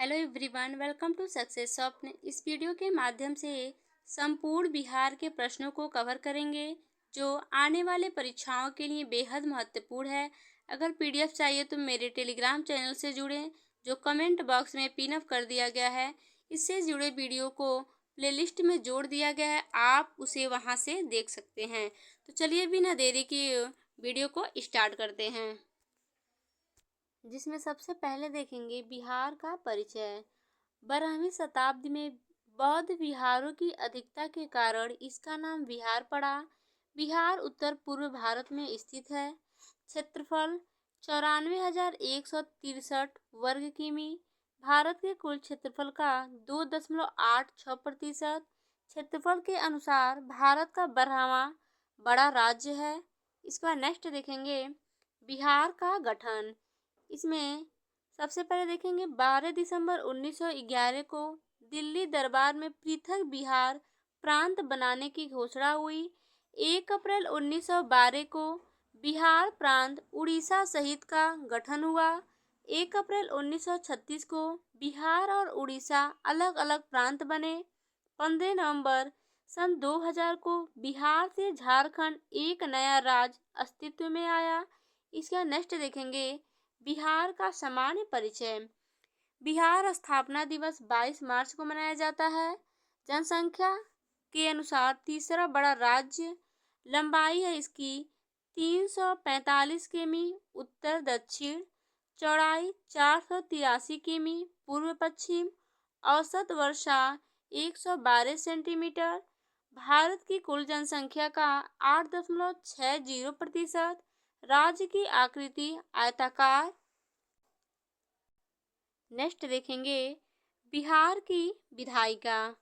Hello everyone, welcome to success Swapna. इस video के माध्यम से संपूर्ण बिहार के प्रश्नों को कवर करेंगे जो आने वाले परीक्षाओं के लिए बेहद महत्वपूर्ण है। अगर पीडीएफ चाहिए तो मेरे टेलीग्राम चैनल से जुड़ें, जो कमेंट बॉक्स में पिन अप कर दिया गया है। इससे जुड़े वीडियो को प्लेलिस्ट में जोड़ दिया गया है, आप उसे वहां से देख सकते हैं। तो चलिए बिना देरी की वीडियो को स्टार्ट करते हैं, जिसमें सबसे पहले देखेंगे बिहार का परिचय। 12वीं शताब्दी में बौद्ध विहारों की अधिकता के कारण इसका नाम बिहार पड़ा। बिहार उत्तर पूर्व भारत में स्थित है। क्षेत्रफल 94,163 वर्ग किमी। भारत के कुल क्षेत्रफल का 2.86% क्षेत्रफल के अनुसार भारत का 12वां बड़ा राज्य है। इसके बाद नेक्स्ट देखेंगे बिहार का गठन। इसमें सबसे पहले देखेंगे 12 दिसंबर 1911 को दिल्ली दरबार में पृथक बिहार प्रांत बनाने की घोषणा हुई। 1 अप्रैल 1912 को बिहार प्रांत उड़ीसा सहित का गठन हुआ। 1 अप्रैल 1936 को बिहार और उड़ीसा अलग अलग प्रांत बने। 15 नवंबर सन 2000 को बिहार से झारखंड एक नया राज्य अस्तित्व में आया। इसका नेक्स्ट देखेंगे बिहार का सामान्य परिचय। बिहार स्थापना दिवस 22 मार्च को मनाया जाता है। जनसंख्या के अनुसार तीसरा बड़ा राज्य। लंबाई है इसकी 345 किमी उत्तर दक्षिण। चौड़ाई 483 किमी पूर्व पश्चिम। औसत वर्षा 112 सेंटीमीटर। भारत की कुल जनसंख्या का 8.60%। राज्य की आकृति आयताकार। नेक्स्ट देखेंगे बिहार की विधायिका।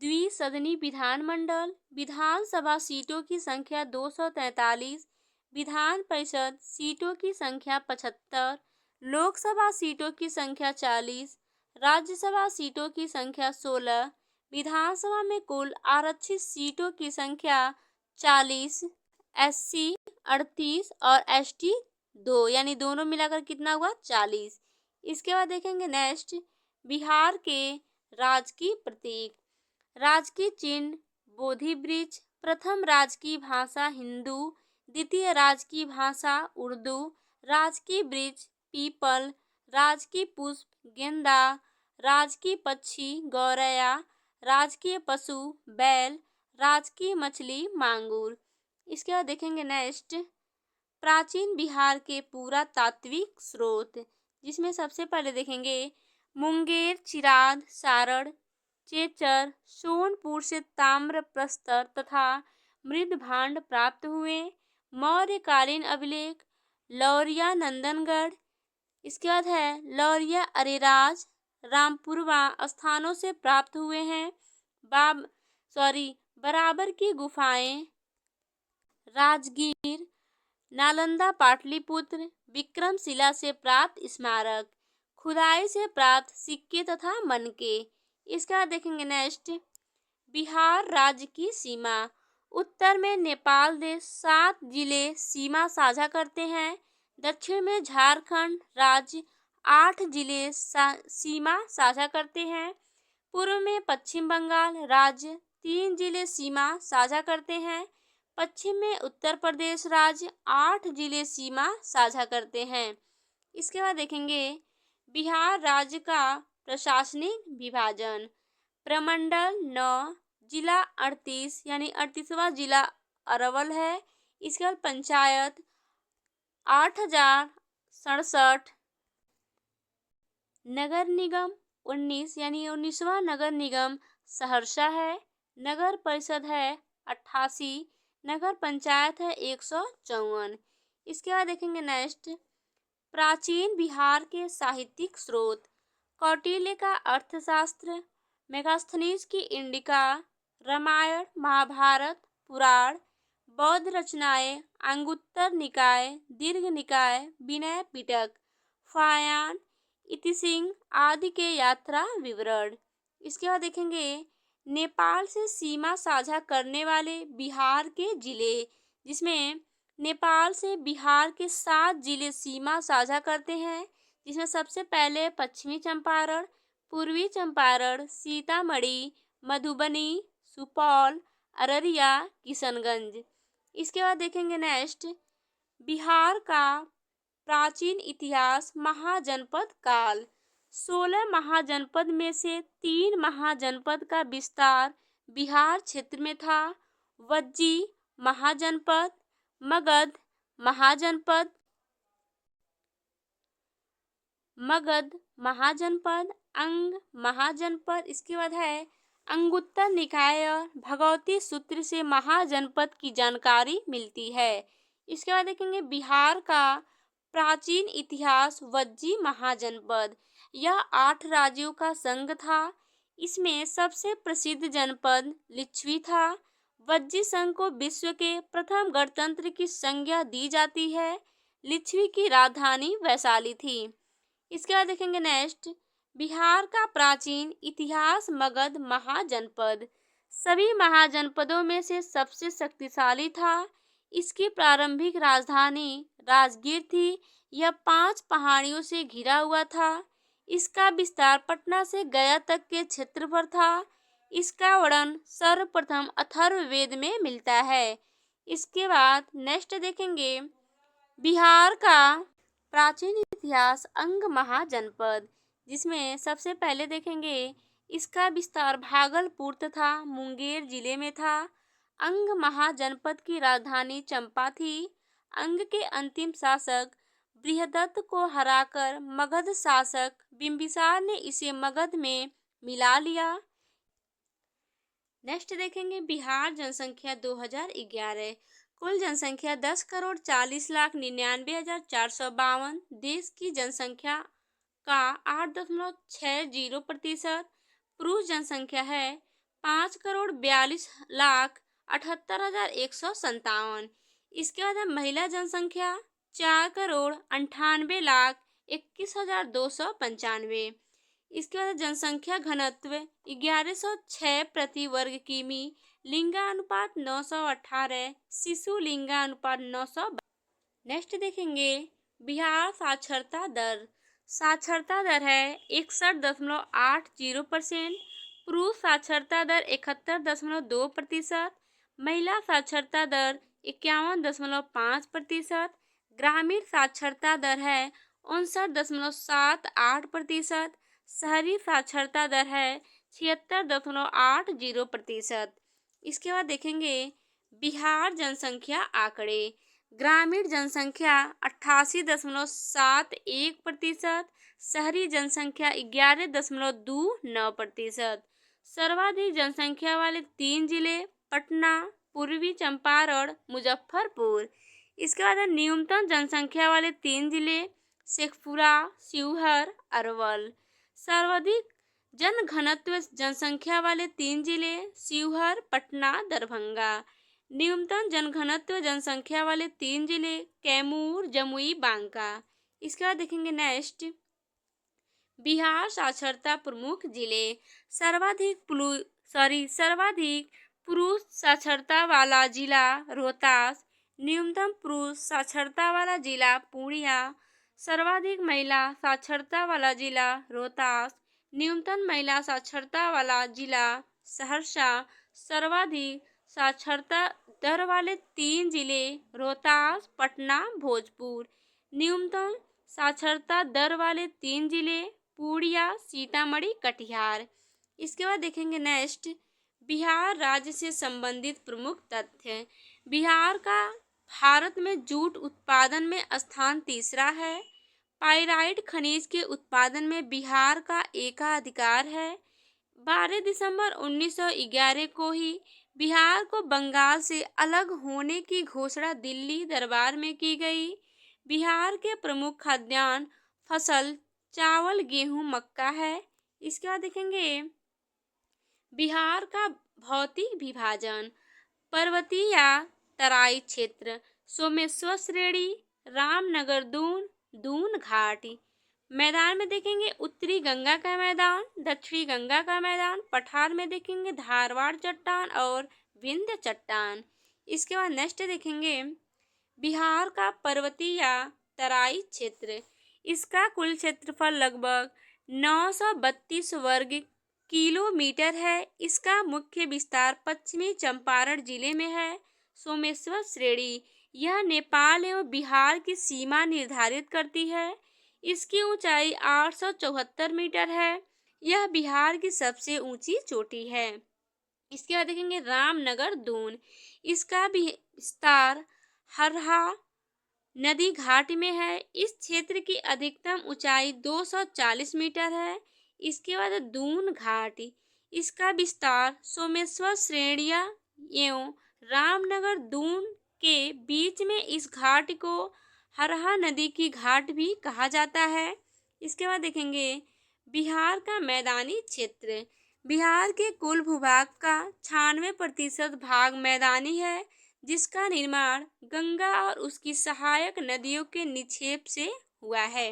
द्विसदनी विधानमंडल। विधानसभा सीटों की संख्या 243। विधान परिषद सीटों की संख्या 75। लोकसभा सीटों की संख्या 40। राज्यसभा सीटों की संख्या 16। विधानसभा में कुल आरक्षित सीटों की संख्या 40। एससी 38 और एसटी 2, यानी दोनों मिलाकर कितना हुआ 40। इसके बाद देखेंगे नेक्स्ट बिहार के राजकीय प्रतीक। राजकीय चिन्ह बोधि वृक्ष। प्रथम राजकीय भाषा हिंदू। द्वितीय राजकीय भाषा उर्दू। राजकीय वृक्ष पीपल। राजकीय पुष्प गेंदा। राजकीय पक्षी गौरैया। राजकीय पशु बैल। राजकीय मछली मांगुर। इसके बाद देखेंगे नेक्स्ट प्राचीन बिहार के पुरातात्विक स्रोत, जिसमें सबसे पहले देखेंगे मुंगेर चिराद सारण चेचर सोनपुर से ताम्र प्रस्तर तथा मृद भांड प्राप्त हुए। मौर्यकालीन अभिलेख लौरिया नंदनगढ़। इसके बाद है लौरिया अरेराज रामपुरवा स्थानों से प्राप्त हुए हैं। बराबर की गुफाएं राजगीर। नालंदा पाटलिपुत्र। विक्रमशिला से प्राप्त स्मारक। खुदाई से प्राप्त सिक्के तथा मनके। इसके बाद देखेंगे नेक्स्ट बिहार राज्य की सीमा। उत्तर में नेपाल देश 7 जिले सीमा साझा करते हैं। दक्षिण में झारखंड राज्य 8 जिले सीमा साझा करते हैं। पूर्व में पश्चिम बंगाल राज्य 3 जिले सीमा साझा करते हैं। पश्चिम में उत्तर प्रदेश राज्य 8 जिले सीमा साझा करते हैं। इसके बाद देखेंगे बिहार राज्य का प्रशासनिक विभाजन। प्रमंडल 9, जिला 38, यानी 38वां जिला अरवल है। इसके बाद पंचायत 8067। नगर निगम 19, यानी 19वां नगर निगम सहरसा है। नगर परिषद है 88। नगर पंचायत है 154। इसके बाद देखेंगे नेक्स्ट प्राचीन बिहार के साहित्यिक स्रोत। कौटिल्य का अर्थशास्त्र। मेगास्थनीज की इंडिका। रामायण महाभारत पुराण। बौद्ध रचनाएं अंगुत्तर निकाय दीर्घ निकाय विनय पिटक। फायान इतिसिंह आदि के यात्रा विवरण। इसके बाद देखेंगे नेपाल से सीमा साझा करने वाले बिहार के जिले, जिसमें नेपाल से बिहार के 7 जिले सीमा साझा करते हैं। जिसमें सबसे पहले पश्चिमी चंपारण, पूर्वी चंपारण, सीतामढ़ी, मधुबनी, सुपौल, अररिया, किशनगंज। इसके बाद देखेंगे नेक्स्ट, बिहार का प्राचीन इतिहास, महाजनपद काल। 16 महाजनपद में से 3 महाजनपद का विस्तार बिहार क्षेत्र में था। वज्जी महाजनपद, मगध महाजनपद, अंग महाजनपद। इसके बाद है अंगुत्तर निकाय और भगवती सूत्र से महाजनपद की जानकारी मिलती है। इसके बाद देखेंगे बिहार का प्राचीन इतिहास, वज्जी महाजनपद। यह 8 राज्यों का संघ था। इसमें सबसे प्रसिद्ध जनपद लिच्छवी था। वज्जी संघ को विश्व के प्रथम गणतंत्र की संज्ञा दी जाती है। लिच्छवी की राजधानी वैशाली थी। इसके बाद देखेंगे नेक्स्ट, बिहार का प्राचीन इतिहास, मगध महाजनपद सभी महाजनपदों में से सबसे शक्तिशाली था। इसकी प्रारंभिक राजधानी राजगीर थी। यह 5 पहाड़ियों से घिरा हुआ था। इसका विस्तार पटना से गया तक के क्षेत्र पर था। इसका वर्णन सर्वप्रथम अथर्ववेद में मिलता है। इसके बाद नेक्स्ट देखेंगे बिहार का प्राचीन इतिहास, अंग महाजनपद, जिसमें सबसे पहले देखेंगे इसका विस्तार भागलपुर तथा मुंगेर जिले में था। अंग महाजनपद की राजधानी चंपा थी। अंग के अंतिम शासक बृहदत्त को हराकर मगध शासक बिंबिसार ने इसे मगध में मिला लिया। नेक्स्ट देखेंगे बिहार जनसंख्या 2011। कुल जनसंख्या 10,40,99,452। देश की जनसंख्या का 8.60%। पुरुष जनसंख्या है 5,42,78,157। इसके बाद है महिला जनसंख्या 4,98,21,295। इसके बाद जनसंख्या घनत्व 1106 प्रति वर्ग किमी। लिंगानुपात 918। शिशु लिंगानुपात 900। नेक्स्ट देखेंगे बिहार साक्षरता दर। साक्षरता दर है 61.80%। पुरुष साक्षरता दर 71.2%। महिला साक्षरता दर 51.5%। ग्रामीण साक्षरता दर है 59.78%। शहरी साक्षरता दर है 76.80%। इसके बाद देखेंगे बिहार जनसंख्या आंकड़े। ग्रामीण जनसंख्या 88.71%। शहरी जनसंख्या 11.29%। सर्वाधिक जनसंख्या वाले 3 जिले पटना, पूर्वी चंपारण, मुजफ्फरपुर। इसके बाद न्यूनतम जनसंख्या वाले 3 जिले शेखपुरा, शिवहर, अरवल। सर्वाधिक जनघनत्व जनसंख्या वाले 3 जिले शिवहर, पटना, दरभंगा। न्यूनतम जनघनत्व जनसंख्या वाले 3 जिले कैमूर, जमुई, बांका। इसके बाद देखेंगे नेक्स्ट बिहार साक्षरता प्रमुख जिले। सर्वाधिक पुरुष साक्षरता वाला जिला रोहतास। न्यूनतम पुरुष साक्षरता वाला जिला पूर्णिया। सर्वाधिक महिला साक्षरता वाला जिला रोहतास। न्यूनतम महिला साक्षरता वाला जिला सहरसा। सर्वाधिक साक्षरता दर वाले 3 जिले रोहतास, पटना, भोजपुर। न्यूनतम साक्षरता दर वाले 3 जिले पूर्णिया, सीतामढ़ी, कटिहार। इसके बाद देखेंगे नेक्स्ट बिहार राज्य से संबंधित प्रमुख तथ्य। बिहार का भारत में जूट उत्पादन में स्थान 3रा है। पाइराइट खनिज के उत्पादन में बिहार का एकाधिकार है। 12 दिसंबर 1911 को ही बिहार को बंगाल से अलग होने की घोषणा दिल्ली दरबार में की गई। बिहार के प्रमुख खाद्यान्न फसल चावल, गेहूं, मक्का है। इसके बाद देखेंगे बिहार का भौतिक विभाजन। पर्वतीय या तराई क्षेत्र, सोमेश्वर श्रेणी, रामनगर दून, दून घाट। मैदान में देखेंगे उत्तरी गंगा का मैदान, दक्षिणी गंगा का मैदान। पठार में देखेंगे धारवाड़ चट्टान और विंध्य चट्टान। इसके बाद नेक्स्ट देखेंगे बिहार का पर्वतीय या तराई क्षेत्र। इसका कुल क्षेत्रफल लगभग 932 वर्ग किलोमीटर है। इसका मुख्य विस्तार पश्चिमी चंपारण जिले में है। सोमेश्वर श्रेणी यह नेपाल एवं बिहार की सीमा निर्धारित करती है। इसकी ऊंचाई 874 मीटर है। यह बिहार की सबसे ऊंची चोटी है। इसके बाद देखेंगे रामनगर दून। इसका भी विस्तार हरहा नदी घाट में है। इस क्षेत्र की अधिकतम ऊंचाई 240 मीटर है। इसके बाद दून घाट। इसका विस्तार सोमेश्वर श्रेणिया एवं रामनगर दून के बीच में इस घाट को हरहा नदी की घाट भी कहा जाता है। इसके बाद देखेंगे बिहार का मैदानी क्षेत्र। बिहार के कुल भूभाग का 96% भाग मैदानी है, जिसका निर्माण गंगा और उसकी सहायक नदियों के निक्षेप से हुआ है।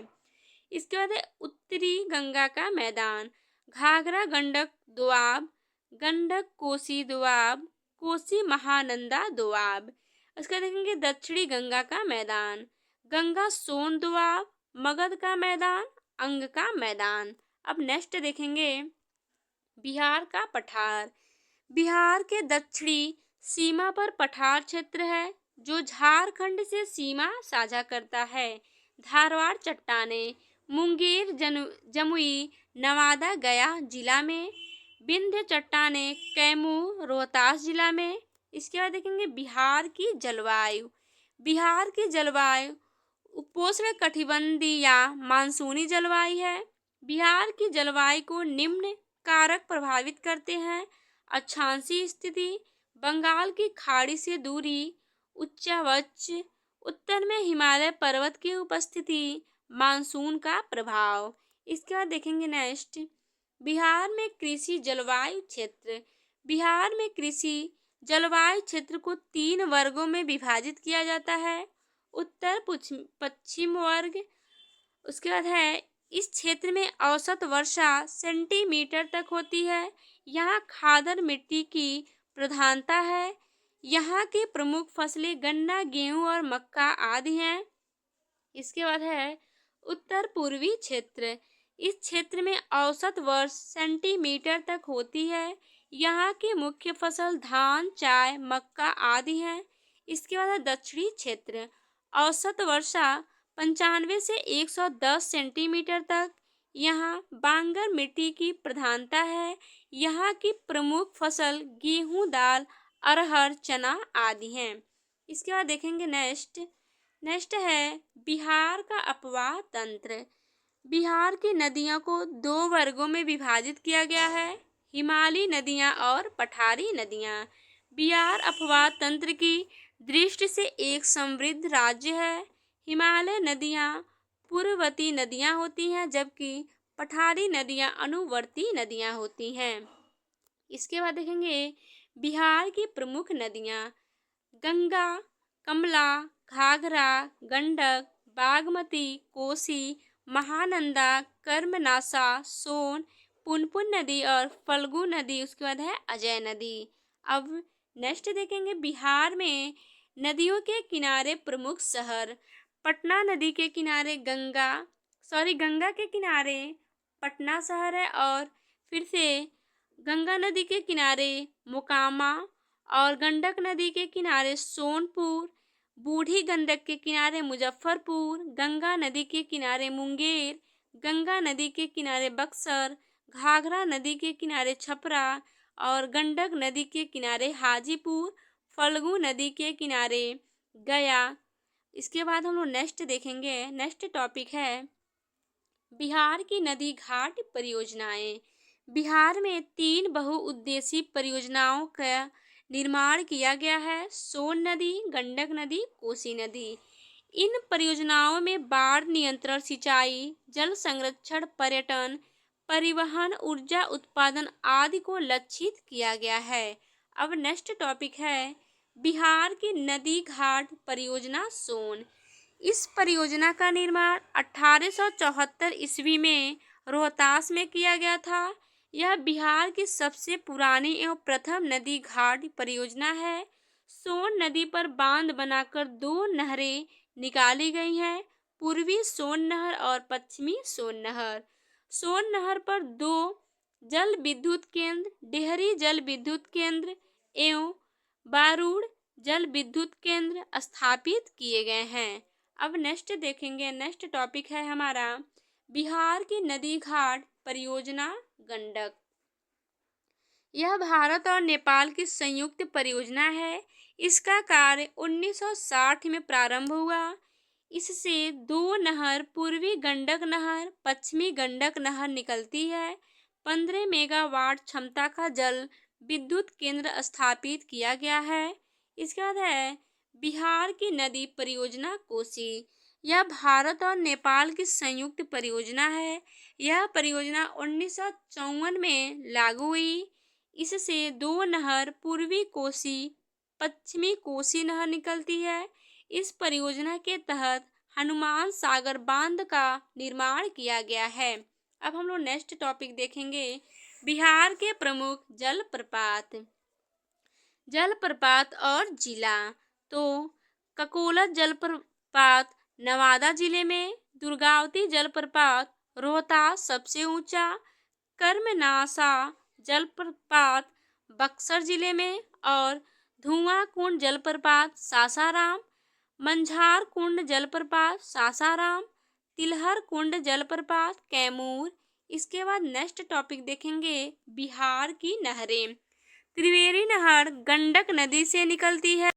इसके बाद है उत्तरी गंगा का मैदान। घाघरा गंडक दोआब, गंडक कोसी दोआब, कोसी महानंदा दोआब। उसका देखेंगे दक्षिणी गंगा का मैदान। गंगा सोन दोआब, मगध का मैदान, अंग का मैदान। अब नेक्स्ट देखेंगे बिहार का पठार। बिहार के दक्षिणी सीमा पर पठार क्षेत्र है, जो झारखंड से सीमा साझा करता है। धारवाड़ चट्टाने मुंगेर जमुई नवादा गया जिला में। विंध्य चट्टाने कैमूर रोहतास जिला में। इसके बाद देखेंगे बिहार की जलवायु। बिहार की जलवायु उपोष्ण कटिबंधीय या मानसूनी जलवायु है। बिहार की जलवायु को निम्न कारक प्रभावित करते हैं: अक्षांशीय स्थिति, बंगाल की खाड़ी से दूरी, उच्चावच, उत्तर में हिमालय पर्वत की उपस्थिति, मानसून का प्रभाव। इसके बाद देखेंगे नेक्स्ट बिहार में कृषि जलवायु क्षेत्र। बिहार में कृषि जलवायु क्षेत्र को 3 वर्गों में विभाजित किया जाता है: उत्तर पश्चिम वर्ग। उसके बाद है इस क्षेत्र में औसत वर्षा सेंटीमीटर तक होती है। यहाँ खादर मिट्टी की प्रधानता है। यहाँ की प्रमुख फसलें गन्ना, गेहूं और मक्का आदि हैं। इसके बाद है उत्तर पूर्वी क्षेत्र। इस क्षेत्र में औसत वर्ष सेंटीमीटर तक होती है। यहाँ की मुख्य फसल धान, चाय, मक्का आदि हैं। इसके बाद है दक्षिणी क्षेत्र। औसत वर्षा 95 से 110 सेंटीमीटर तक। यहाँ बांगर मिट्टी की प्रधानता है। यहाँ की प्रमुख फसल गेहूं, दाल, अरहर, चना आदि हैं। इसके बाद देखेंगे नेक्स्ट है बिहार का अपवाह तंत्र। बिहार की नदियों को 2 वर्गों में विभाजित किया गया है: हिमालयी नदियाँ और पठारी नदियाँ। बिहार अपवाह तंत्र की दृष्टि से एक समृद्ध राज्य है। हिमालय नदियाँ पूर्ववर्ती नदियाँ होती हैं, जबकि पठारी नदियाँ अनुवर्ती नदियाँ होती हैं। इसके बाद देखेंगे बिहार की प्रमुख नदियाँ: गंगा, कमला, घाघरा, गंडक, बागमती, कोसी, महानंदा, कर्मनासा, सोन, पुनपुन नदी और फल्गु नदी। उसके बाद है अजय नदी। अब नेक्स्ट देखेंगे बिहार में नदियों के किनारे प्रमुख शहर। पटना नदी के किनारे गंगा के किनारे पटना शहर है, और फिर से गंगा नदी के किनारे मोकामा, और गंडक नदी के किनारे सोनपुर, बूढ़ी गंडक के किनारे मुजफ्फरपुर, गंगा नदी के किनारे मुंगेर, गंगा नदी के किनारे बक्सर, घाघरा नदी के किनारे छपरा, और गंडक नदी के किनारे हाजीपुर, फल्गु नदी के किनारे गया। इसके बाद हम लोग नेक्स्ट देखेंगे। नेक्स्ट टॉपिक है बिहार की नदी घाट परियोजनाएं। बिहार में 3 बहुउद्देशीय परियोजनाओं का निर्माण किया गया है: सोन नदी, गंडक नदी, कोसी नदी। इन परियोजनाओं में बाढ़ नियंत्रण, सिंचाई, जल संरक्षण, पर्यटन, परिवहन, ऊर्जा उत्पादन आदि को लक्षित किया गया है। अब नेक्स्ट टॉपिक है बिहार की नदी घाट परियोजना सोन। इस परियोजना का निर्माण 1874 ईस्वी में रोहतास में किया गया था। यह बिहार की सबसे पुरानी एवं प्रथम नदी घाट परियोजना है। सोन नदी पर बांध बनाकर 2 नहरें निकाली गई हैं: पूर्वी सोन नहर और पश्चिमी सोन नहर। सोन नहर पर 2 जल विद्युत केंद्र, डेहरी जल विद्युत केंद्र एवं बारूड़ जल विद्युत केंद्र स्थापित किए गए हैं। अब नेक्स्ट देखेंगे, नेक्स्ट टॉपिक है हमारा बिहार की नदी घाट परियोजना गंडक। यह भारत और नेपाल की संयुक्त परियोजना है। इसका कार्य 1960 में प्रारंभ हुआ। इससे 2 नहर, पूर्वी गंडक नहर, पश्चिमी गंडक नहर निकलती है। 15 मेगावाट क्षमता का जल विद्युत केंद्र स्थापित किया गया है। इसके बाद है बिहार की नदी परियोजना कोसी। यह भारत और नेपाल की संयुक्त परियोजना है। यह परियोजना 1954 में लागू हुई। इससे 2 नहर, पूर्वी कोसी, पश्चिमी कोसी नहर निकलती है। इस परियोजना के तहत हनुमान सागर बांध का निर्माण किया गया है। अब हम लोग नेक्स्ट टॉपिक देखेंगे, बिहार के प्रमुख जलप्रपात। जलप्रपात और जिला, तो ककोलत जलप्रपात नवादा जिले में, दुर्गावती जलप्रपात रोहतास सबसे ऊंचा, कर्मनासा जलप्रपात बक्सर जिले में और धुआं कुंड जलप्रपात सासाराम, मंझार कुंड जलप्रपात सासाराम, तिलहर कुंड जलप्रपात कैमूर। इसके बाद नेक्स्ट टॉपिक देखेंगे बिहार की नहरें। त्रिवेणी नहर गंडक नदी से निकलती है।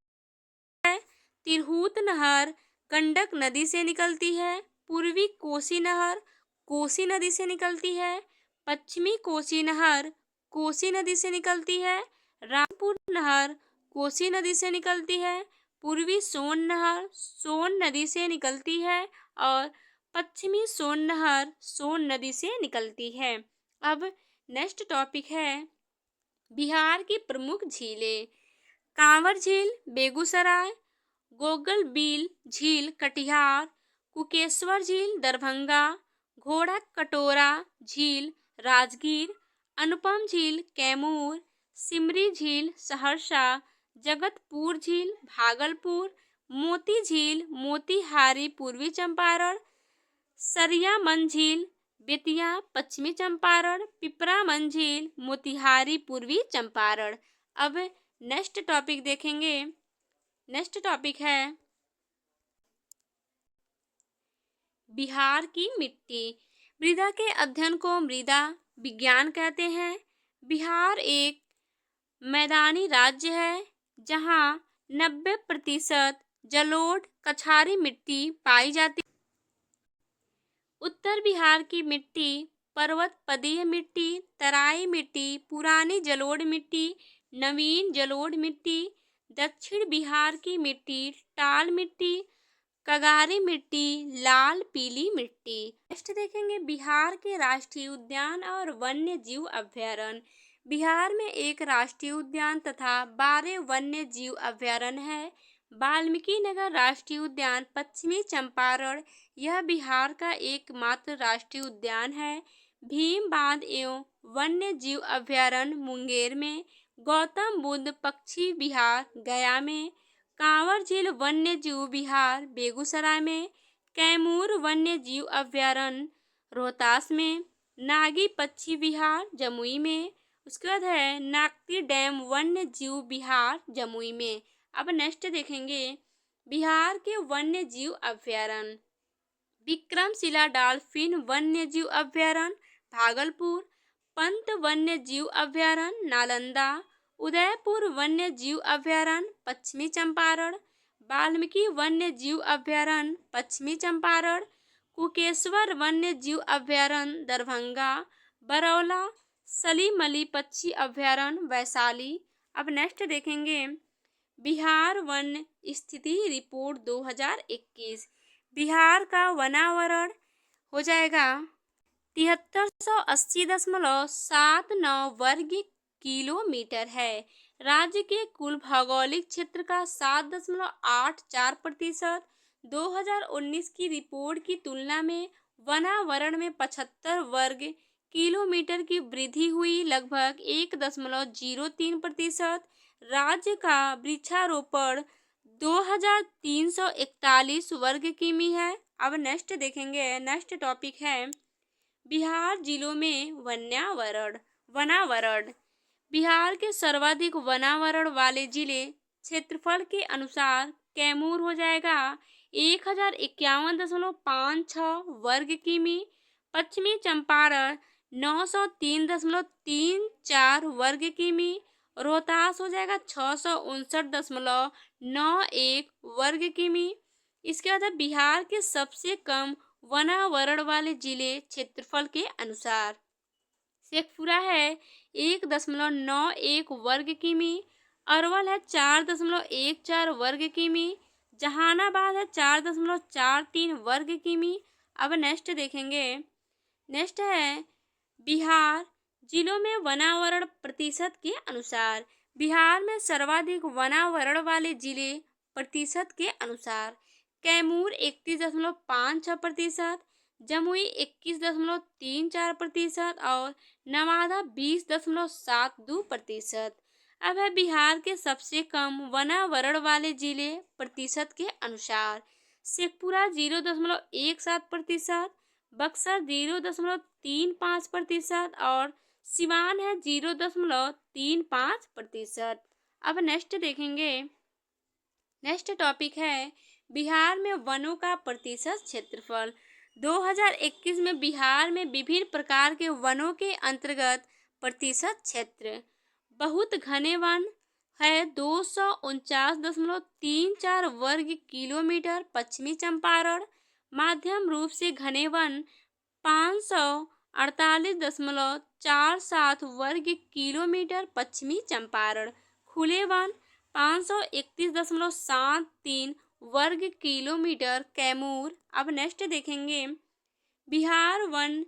तिरहुत नहर गंडक नदी से निकलती है। पूर्वी कोसी नहर कोसी नदी से निकलती है। पश्चिमी कोसी नहर कोसी नदी से निकलती है। रामपुर नहर कोसी नदी से निकलती है। पूर्वी सोन नहर सोन नदी से निकलती है और पश्चिमी सोन नहर सोन नदी से निकलती है। अब नेक्स्ट टॉपिक है बिहार की प्रमुख झीलें। कांवर झील बेगूसराय, गोगल बील झील कटिहार, कुकेश्वर झील दरभंगा, घोड़ा कटोरा झील राजगीर, अनुपम झील कैमूर, सिमरी झील सहरसा, जगतपुर झील भागलपुर, मोती झील मोतिहारी पूर्वी चंपारण, सरियामन झील बेतिया पश्चिमी चंपारण, पिपरामन झील मोतिहारी पूर्वी चंपारण। अब नेक्स्ट टॉपिक देखेंगे, नेक्स्ट टॉपिक है बिहार की मिट्टी। मृदा के अध्ययन को मृदा विज्ञान कहते हैं। बिहार एक मैदानी राज्य है जहां 90% जलोढ़ कछारी मिट्टी पाई जाती है। उत्तर बिहार की मिट्टी पर्वत पदीय मिट्टी, तराई मिट्टी, पुरानी जलोढ़ मिट्टी, नवीन जलोढ़ मिट्टी। दक्षिण बिहार की मिट्टी टाल मिट्टी, कगारी मिट्टी, लाल पीली मिट्टी। नेक्स्ट देखेंगे बिहार के राष्ट्रीय उद्यान और वन्य जीव अभयारण्य। बिहार में एक राष्ट्रीय उद्यान तथा 12 वन्य जीव अभयारण्य है। वाल्मीकि नगर राष्ट्रीय उद्यान पश्चिमी चंपारण, यह बिहार का एकमात्र राष्ट्रीय उद्यान है। भीम बांध एवं वन्य जीव अभयारण्य मुंगेर में, गौतम बुद्ध पक्षी विहार गया में, कांवर झील वन्य जीव विहार बेगूसराय में, कैमूर वन्य जीव अभयारण्य रोहतास में, नागी पक्षी विहार जमुई में। उसके बाद है नागती डैम वन्य जीव विहार जमुई में। अब नेक्स्ट देखेंगे बिहार के वन्य जीव अभयारण्य। विक्रमशिला डॉल्फिन वन्य जीव अभयारण्य भागलपुर, पंत वन्य जीव अभयारण्य नालंदा, उदयपुर वन्य जीव अभयारण्य पश्चिमी चंपारण, वाल्मीकि वन्य जीव अभयारण्य पश्चिमी चंपारण, कुकेश्वर वन्य जीव अभयारण्य दरभंगा, बरौला सलीमली पक्षी अभयारण्य वैशाली। अब नेक्स्ट देखेंगे बिहार वन स्थिति रिपोर्ट 2021। बिहार का वनावरण हो जाएगा 7380.79 वर्ग किलोमीटर है। राज्य के कुल भौगोलिक क्षेत्र का 7.84%। 2019 की रिपोर्ट की तुलना में वनावरण में 75 वर्ग किलोमीटर की वृद्धि हुई, लगभग 1.03%। राज्य का वृक्षारोपण 2341 वर्ग किमी है। अब नेक्स्ट देखेंगे, नेक्स्ट टॉपिक है बिहार जिलों में वनावरण। बिहार के सर्वाधिक वनावरण वाले जिले क्षेत्रफल के अनुसार कैमूर हो जाएगा 1051.56 वर्ग किमी, पश्चिमी चंपारण 903.34 वर्ग किमी, रोहतास हो जाएगा 659.91 वर्ग किमी। इसके बाद है बिहार के सबसे कम वनावरण वाले जिले क्षेत्रफल के अनुसार शेखपुरा है 1.91 वर्ग किमी, अरवल है 4.14 वर्ग किमी, जहानाबाद है 4.43 वर्ग किमी। अब नेक्स्ट देखेंगे, नेक्स्ट है बिहार जिलों में वनावरण प्रतिशत के अनुसार। बिहार में सर्वाधिक वनावरण वाले जिले प्रतिशत के अनुसार कैमूर 31.56%, जमुई 21.34% और नवादा 20.72%। अब है बिहार के सबसे कम वनावरण वाले जिले प्रतिशत के अनुसार शेखपुरा 0.17%, बक्सर 0.35% और सिवान है 0.35%। अब नेक्स्ट देखेंगे, नेक्स्ट टॉपिक है बिहार में वनों का प्रतिशत क्षेत्रफल। 2021 में बिहार में विभिन्न प्रकार के वनों के अंतर्गत प्रतिशत क्षेत्र बहुत घने वन है 249.34 वर्ग किलोमीटर पश्चिमी चंपारण, माध्यम रूप से घने वन 548.47 वर्ग किलोमीटर पश्चिमी चंपारण, खुले वन 531.73 वर्ग किलोमीटर कैमूर। अब नेक्स्ट देखेंगे बिहार वन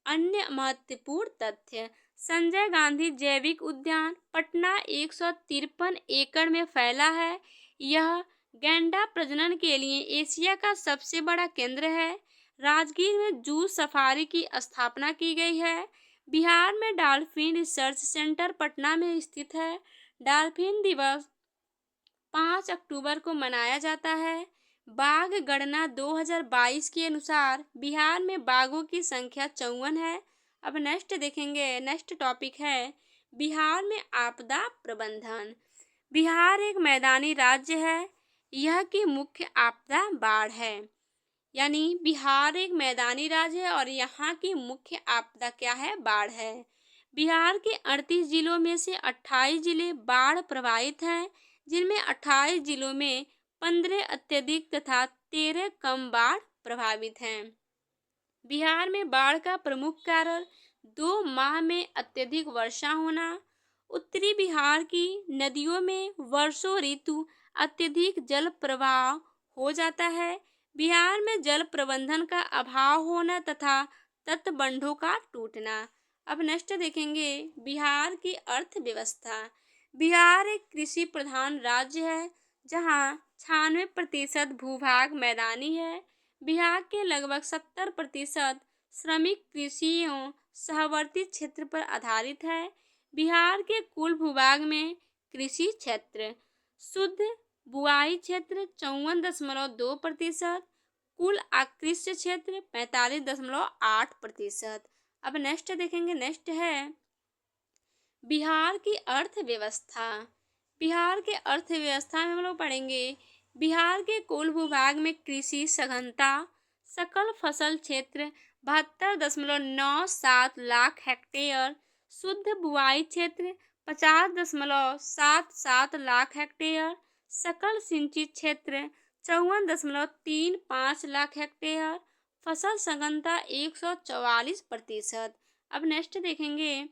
अन्य महत्वपूर्ण तथ्य। संजय गांधी जैविक उद्यान पटना 153 एकड़ में फैला है। यह गैंडा प्रजनन के लिए एशिया का सबसे बड़ा केंद्र है। राजगीर में जू सफारी की स्थापना की गई है। बिहार में डॉल्फिन रिसर्च सेंटर पटना में स्थित है। डॉल्फिन दिवस 5 अक्टूबर को मनाया जाता है। बाघ गणना 2022 के अनुसार बिहार में बाघों की संख्या 54 है। अब नेक्स्ट देखेंगे, नेक्स्ट टॉपिक है बिहार में आपदा प्रबंधन। बिहार एक मैदानी राज्य है। यह की मुख्य आपदा बाढ़ है। यानी बिहार एक मैदानी राज्य है और यहाँ की मुख्य आपदा क्या है? बाढ़ है। बिहार के 38 जिलों में से 28 जिले बाढ़ प्रभावित हैं, जिनमें 28 जिलों में 15 अत्यधिक तथा 13 कम बाढ़ प्रभावित हैं। बिहार में बाढ़ का प्रमुख कारण 2 माह में अत्यधिक वर्षा होना, उत्तरी बिहार की नदियों में वर्षों ऋतु अत्यधिक जल प्रवाह हो जाता है, बिहार में जल प्रबंधन का अभाव होना तथा तटबंधों का टूटना। अब नेक्स्ट देखेंगे बिहार की अर्थव्यवस्था। बिहार एक कृषि प्रधान राज्य है, जहां 96% भूभाग मैदानी है। बिहार के लगभग 70% श्रमिक कृषि एवं सहवर्ती क्षेत्र पर आधारित है। बिहार के कुल भूभाग में कृषि क्षेत्र शुद्ध बुआई क्षेत्र 54.2%, कुल आकृष्ट क्षेत्र 45.8%। अब नेक्स्ट देखेंगे, नेक्स्ट है बिहार की अर्थव्यवस्था। बिहार के अर्थव्यवस्था में हम लोग पढ़ेंगे बिहार के कुल भूभाग में कृषि सघनता सकल फसल क्षेत्र 72.97 लाख हेक्टेयर, शुद्ध बुआई क्षेत्र 50.77 लाख हेक्टेयर, सकल सिंचित क्षेत्र 54.35 लाख हेक्टेयर, फसल सघनता 144%। अब नेक्स्ट देखेंगे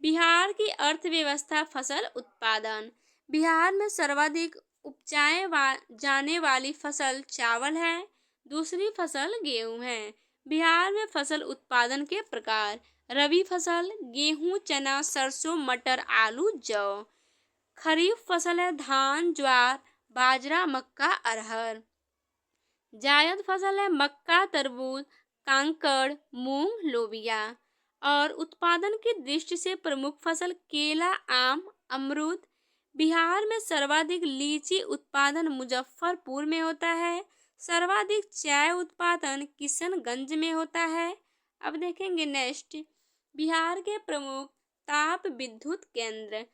बिहार की अर्थव्यवस्था फसल उत्पादन। बिहार में सर्वाधिक उपजाए जाने वाली फसल चावल है, दूसरी फसल गेहूं है। बिहार में फसल उत्पादन के प्रकार रबी फसल गेहूं, चना, सरसों, मटर, आलू, जौ। खरीफ फसल है धान, ज्वार, बाजरा, मक्का, अरहर। जायद फसल है मक्का, तरबूज, कांकड़, मूंग, लोबिया। और उत्पादन की दृष्टि से प्रमुख फसल केला, आम, अमरूद। बिहार में सर्वाधिक लीची उत्पादन मुजफ्फरपुर में होता है। सर्वाधिक चाय उत्पादन किशनगंज में होता है। अब देखेंगे नेक्स्ट, बिहार के प्रमुख ताप विद्युत केंद्र,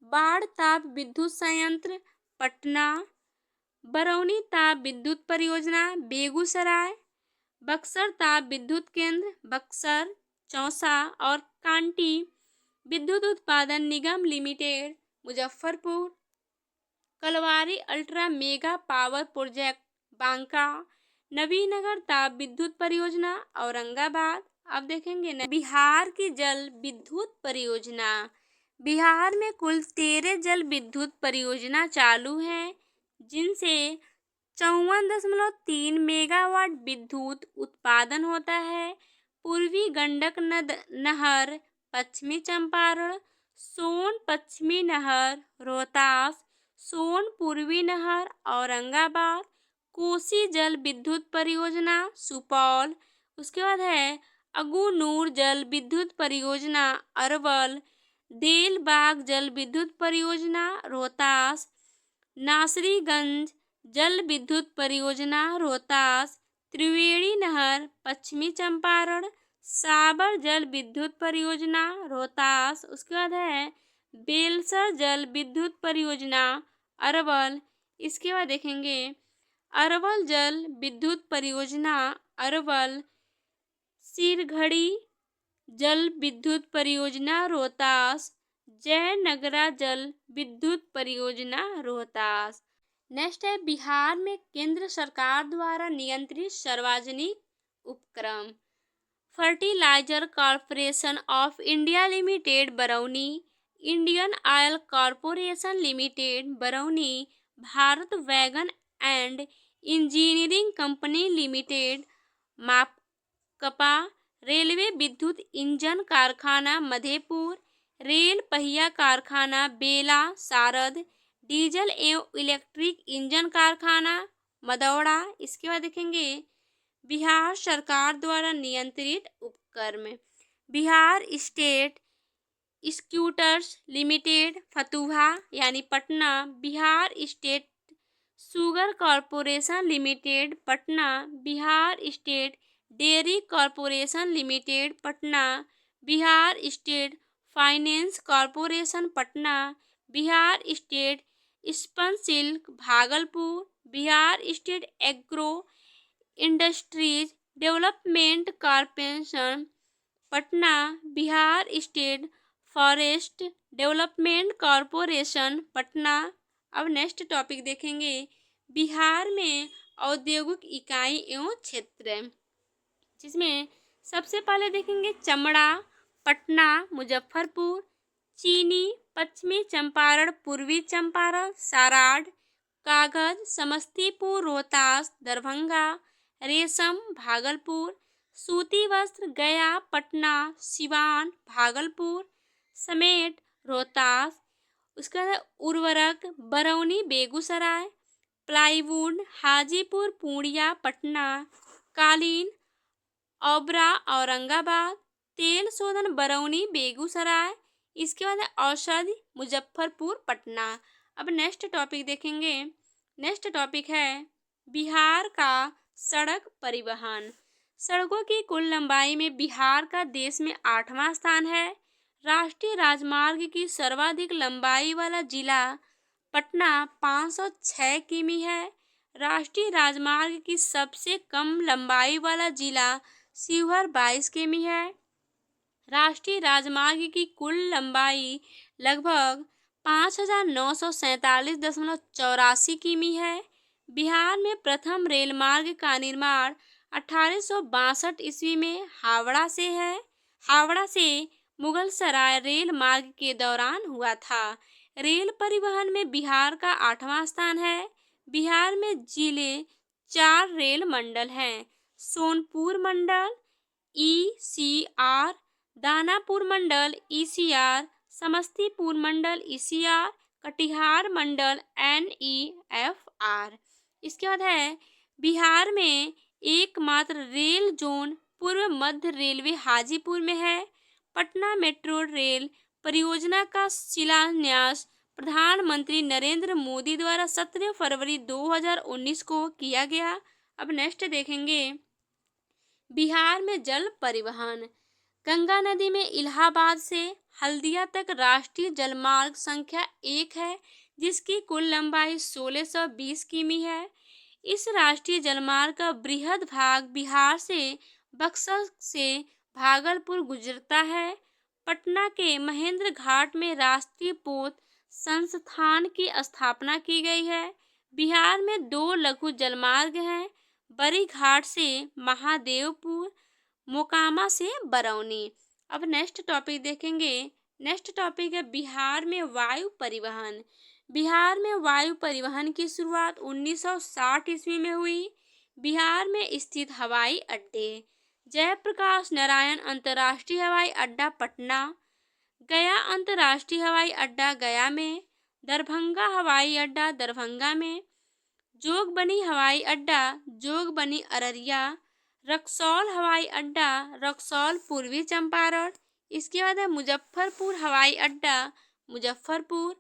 बाढ़ ताप विद्युत संयंत्र पटना, बरौनी ताप विद्युत परियोजना बेगूसराय, बक्सर ताप विद्युत केंद्र बक्सर, चौसा और कांटी विद्युत उत्पादन निगम limited Muzaffarpur, Kalwari ultra mega power project Banka, Nabinagar ताप विद्युत परियोजना औरंगाबाद। अब देखेंगे न बिहार की जल विद्युत परियोजना, बिहार में कुल 13 जल विद्युत परियोजना चालू हैं, जिनसे 54.3 मेगावाट विद्युत उत्पादन होता है। पूर्वी गंडक नहर पश्चिमी चंपारण, सोन पश्चिमी नहर रोहतास, सोन पूर्वी नहर औरंगाबाद, कोसी जल विद्युत परियोजना सुपौल, उसके बाद है अगुनूर जल विद्युत परियोजना अरवल, देलबाग जल विद्युत परियोजना रोहतास, नासरीगंज जल विद्युत परियोजना रोहतास, त्रिवेणी नहर पश्चिमी चंपारण, साबर जल विद्युत परियोजना रोहतास, उसके बाद है बेलसर जल विद्युत परियोजना अरवल। इसके बाद देखेंगे अरवल जल विद्युत परियोजना अरवल, सिरघड़ी जल विद्युत परियोजना रोहतास, जयनगरा जल विद्युत परियोजना रोहतास। नेक्स्ट है बिहार में केंद्र सरकार द्वारा नियंत्रित सार्वजनिक उपक्रम, fertilizer corporation of India limited Barauni, Indian oil corporation limited Barauni, Bharat wagon and engineering company limited माकपा, रेलवे विद्युत इंजन कारखाना मधेपुर, रेल पहिया कारखाना बेला सारद, डीजल एवं इलेक्ट्रिक इंजन कारखाना मदौड़ा। इसके बाद देखेंगे बिहार सरकार द्वारा नियंत्रित उपक्रम, Bihar state scooters limited Fatuha यानी Patna, Bihar state sugar corporation limited Patna, Bihar state dairy corporation limited Patna, Bihar state finance corporation Patna, Bihar state spun silk Bhagalpur, Bihar state agro industries development corporation Patna, Bihar state forest development corporation Patna. अब नेक्स्ट टॉपिक देखेंगे बिहार में औद्योगिक इकाई एवं क्षेत्र, जिसमें सबसे पहले देखेंगे चमड़ा पटना मुजफ्फरपुर, चीनी पश्चिमी चंपारण पूर्वी चंपारण साराड़, कागज समस्तीपुर रोहतास दरभंगा, रेशम भागलपुर, सूती वस्त्र गया पटना सिवान भागलपुर, समेट रोहतास, उसके बाद उर्वरक बरौनी बेगूसराय, प्लाईवुड हाजीपुर पूर्णिया पटना, कालीन ओबरा औरंगाबाद, तेल शोधन बरौनी बेगूसराय, इसके बाद औषधि मुजफ्फरपुर पटना। अब नेक्स्ट टॉपिक देखेंगे, नेक्स्ट टॉपिक है बिहार का सड़क परिवहन, सड़कों की कुल लंबाई में बिहार का देश में 8वां स्थान है। राष्ट्रीय राजमार्ग की सर्वाधिक लंबाई वाला जिला पटना 506 किमी है। राष्ट्रीय राजमार्ग की सबसे कम लंबाई वाला जिला शिवहर 22 किमी है। राष्ट्रीय राजमार्ग की कुल लंबाई लगभग 5,947.84 किमी है। बिहार में प्रथम रेल मार्ग का निर्माण 1862 ईस्वी में हावड़ा से है। हावड़ा से मुगल सराय रेल मार्ग के दौरान हुआ था। रेल परिवहन में बिहार का 8वां स्थान है। बिहार में जिले 4 रेल मंडल हैं, सोनपुर मंडल ECR, दानापुर मंडल ECR, समस्तीपुर मंडल ECR, कटिहार मंडल NEFR। इसके बाद है बिहार में एकमात्र रेल जोन पूर्व मध्य रेलवे हाजीपुर में है। पटना मेट्रो रेल परियोजना का शिलान्यास प्रधानमंत्री नरेंद्र मोदी द्वारा 17 फरवरी 2019 को किया गया। अब नेक्स्ट देखेंगे बिहार में जल परिवहन। गंगा नदी में इलाहाबाद से हल्दिया तक राष्ट्रीय जलमार्ग संख्या 1 है, जिसकी कुल लंबाई 1620 किमी है। इस राष्ट्रीय जलमार्ग का बृहद भाग बिहार से बक्सर से भागलपुर गुजरता है। पटना के महेंद्र घाट में राष्ट्रीय पोत संस्थान की स्थापना की गई है। बिहार में 2 लघु जलमार्ग हैं, बड़ी घाट से महादेवपुर, मोकामा से बरौनी। अब नेक्स्ट टॉपिक देखेंगे। नेक्स्ट टॉपिक है बिहार में वायु परिवहन। बिहार में वायु परिवहन की शुरुआत 1960 ईस्वी में हुई। बिहार में स्थित हवाई अड्डे: जयप्रकाश नारायण अंतर्राष्ट्रीय हवाई अड्डा पटना, गया अंतर्राष्ट्रीय हवाई अड्डा गया में, दरभंगा हवाई अड्डा दरभंगा में, जोगबनी हवाई अड्डा जोगबनी अररिया, रक्सौल हवाई अड्डा रक्सौल पूर्वी चंपारण। इसके बाद है मुजफ्फरपुर हवाई अड्डा मुजफ्फरपुर,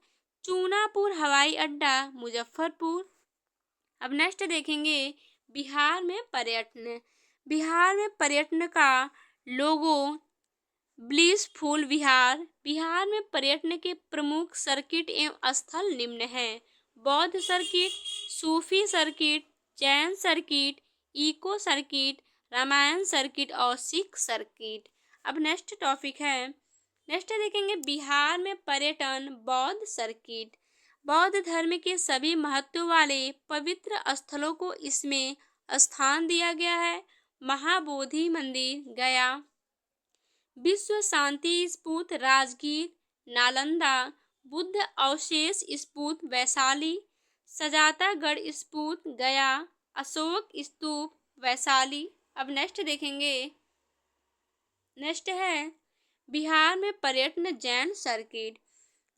चूनापुर हवाई अड्डा मुजफ्फरपुर। अब नेक्स्ट देखेंगे बिहार में पर्यटन। बिहार में पर्यटन का लोगो ब्लिसफुल बिहार। बिहार में पर्यटन के प्रमुख सर्किट एवं स्थल निम्न हैं: बौद्ध circuit, Sufi circuit, Jain circuit, eco circuit, Ramayana circuit और सिख सर्किट। अब नेक्स्ट टॉपिक है, नेक्स्ट देखेंगे बिहार में पर्यटन बौद्ध सर्किट। बौद्ध धर्म के सभी महत्व वाले पवित्र स्थलों को इसमें स्थान दिया गया है। महाबोधि मंदिर गया, विश्व शांति स्तूप राजगीर, नालंदा, बुद्ध अवशेष स्तूप वैशाली, सजातागढ़ स्तूप गया, अशोक स्तूप वैशाली। अब नेक्स्ट देखेंगे, नेक्स्ट है बिहार में पर्यटन जैन सर्किट।